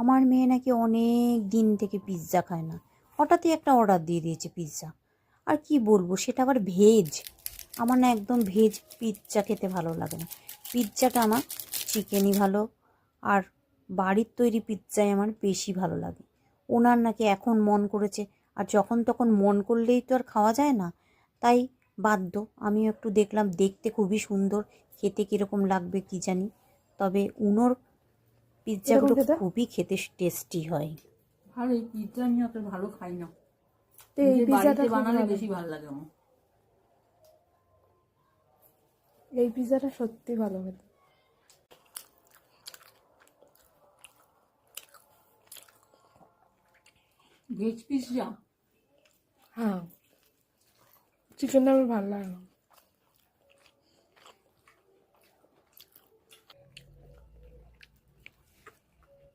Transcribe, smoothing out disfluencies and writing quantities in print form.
আমার মেয়ে নাকি অনেক দিন থেকে পিৎজা খায় না, হঠাৎই একটা অর্ডার দিয়ে দিয়েছে পিৎজা। আর কি বলবো, সেটা আবার ভেজ। আমার না একদম ভেজ পিৎজা খেতে ভালো লাগে না। পিৎজাটা আমার চিকেনই ভালো, আর বাড়ির তৈরি পিৎজাই আমার বেশি ভালো লাগে। ওনার নাকি এখন মন করেছে, আর যখন তখন মন করলেই তো আর খাওয়া যায় না, তাই বাধ্য। আমিও একটু দেখলাম, দেখতে খুবই সুন্দর, খেতে কীরকম লাগবে কি জানি, তবে উনোর পিৎজাগুলো খুবই খেতে টেস্টি হয়। আর এই পিৎজা আমি অত ভালো খাই না, এই পিৎজাটা বানালে বেশি ভালো লাগে আমার। এই পিৎজাটা সত্যি ভালো খেতে। Veg pizza? হ্যাঁ, চিকেনটা আমার ভালো লাগে না।